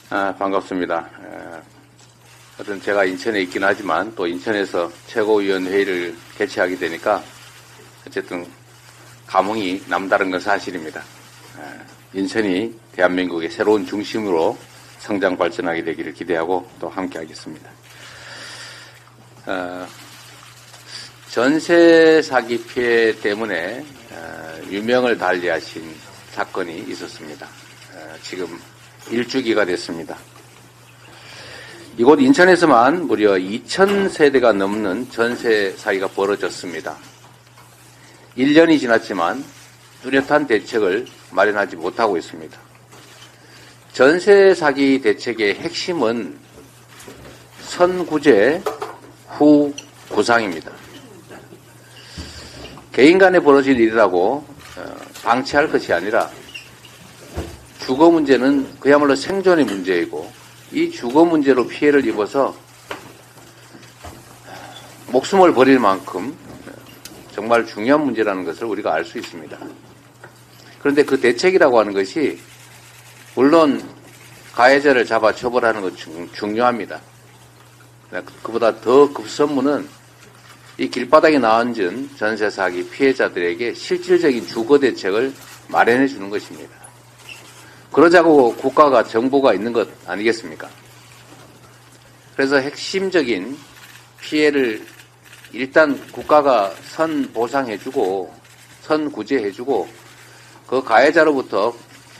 반갑습니다. 하여튼 제가 인천에 있긴 하지만 또 인천에서 최고위원회의를 개최하게 되니까 어쨌든 감흥이 남다른 건 사실입니다. 인천이 대한민국의 새로운 중심으로 성장 발전하게 되기를 기대하고 또 함께 하겠습니다. 전세 사기 피해 때문에 유명을 달리하신 사건이 있었습니다. 지금 일주기가 됐습니다. 이곳 인천에서만 무려 2,000세대가 넘는 전세 사기가 벌어졌습니다. 1년이 지났지만 뚜렷한 대책을 마련하지 못하고 있습니다. 전세 사기 대책의 핵심은 선구제 후 구상입니다. 개인 간에 벌어질 일이라고 방치할 것이 아니라 주거 문제는 그야말로 생존의 문제이고 이 주거 문제로 피해를 입어서 목숨을 버릴 만큼 정말 중요한 문제라는 것을 우리가 알 수 있습니다. 그런데 그 대책이라고 하는 것이 물론 가해자를 잡아 처벌하는 것 중요합니다. 그보다 더 급선무는 이 길바닥에 나앉은 전세 사기 피해자들에게 실질적인 주거 대책을 마련해 주는 것입니다. 그러자고 국가가 정부가 있는 것 아니겠습니까? 그래서 핵심적인 피해를 일단 국가가 선보상해주고 선구제해주고 그 가해자로부터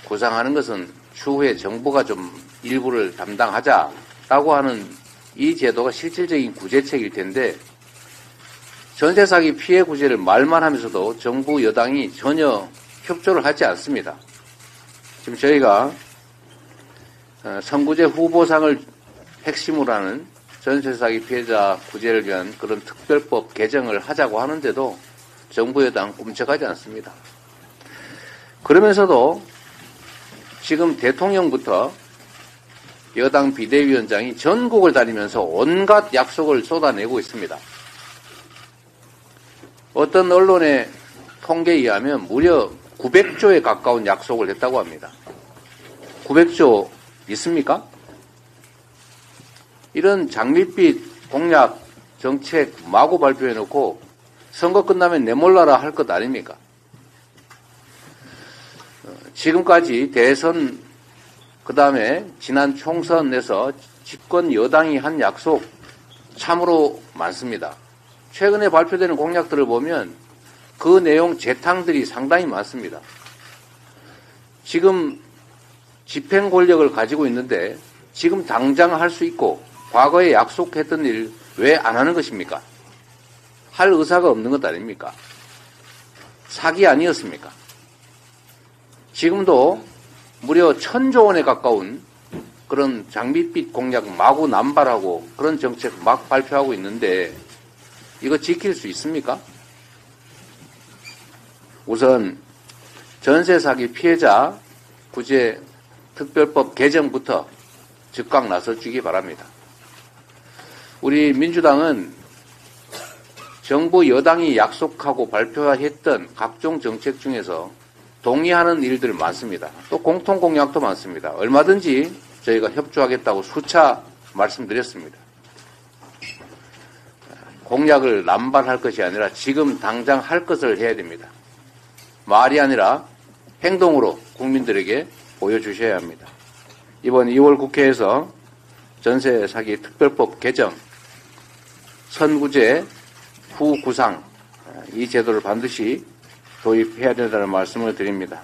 구상하는 것은 추후에 정부가 좀 일부를 담당하자라고 하는 이 제도가 실질적인 구제책일 텐데 전세 사기 피해 구제를 말만 하면서도 정부 여당이 전혀 협조를 하지 않습니다. 지금 저희가 선구제 후보상을 핵심으로 하는 전세 사기 피해자 구제를 위한 그런 특별법 개정을 하자고 하는데도 정부 여당 꿈쩍하지 않습니다. 그러면서도 지금 대통령부터 여당 비대위원장이 전국을 다니면서 온갖 약속을 쏟아내고 있습니다. 어떤 언론의 통계에 의하면 무려 900조에 가까운 약속을 했다고 합니다. 900조 있습니까? 이런 장밋빛 공약 정책 마구 발표해놓고 선거 끝나면 내몰라라 할 것 아닙니까? 지금까지 대선 그 다음에 지난 총선에서 집권 여당이 한 약속 참으로 많습니다. 최근에 발표되는 공약들을 보면 그 내용 재탕들이 상당히 많습니다. 지금 집행 권력을 가지고 있는데 지금 당장 할 수 있고 과거에 약속했던 일 왜 안 하는 것입니까? 할 의사가 없는 것 아닙니까? 사기 아니었습니까? 지금도 무려 1,000조 원에 가까운 그런 장밋빛 공약 마구 남발하고 그런 정책 막 발표하고 있는데 이거 지킬 수 있습니까? 우선 전세 사기 피해자 구제 특별법 개정부터 즉각 나서주기 바랍니다. 우리 민주당은 정부 여당이 약속하고 발표했던 각종 정책 중에서 동의하는 일들 많습니다. 또 공통 공약도 많습니다. 얼마든지 저희가 협조하겠다고 수차 말씀드렸습니다. 공약을 남발할 것이 아니라 지금 당장 할 것을 해야 됩니다. 말이 아니라 행동으로 국민들에게 보여주셔야 합니다. 이번 2월 국회에서 전세 사기 특별법 개정, 선구제 후 구상 이 제도를 반드시 도입해야 된다는 말씀을 드립니다.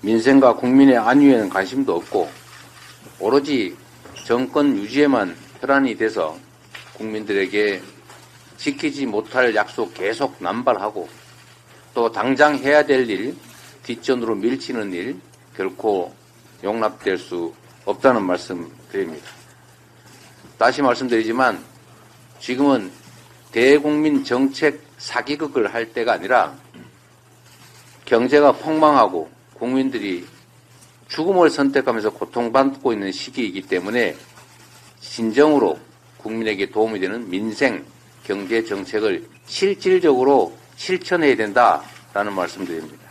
민생과 국민의 안위에는 관심도 없고 오로지 정권 유지에만 혈안이 돼서 국민들에게 지키지 못할 약속 계속 남발하고 또 당장 해야 될 일, 뒷전으로 밀치는 일 결코 용납될 수 없다는 말씀 드립니다. 다시 말씀드리지만 지금은 대국민 정책 사기극을 할 때가 아니라 경제가 폭망하고 국민들이 죽음을 선택하면서 고통받고 있는 시기이기 때문에 진정으로 국민에게 도움이 되는 민생, 경제 정책을 실질적으로 실천해야 된다라는 말씀드립니다.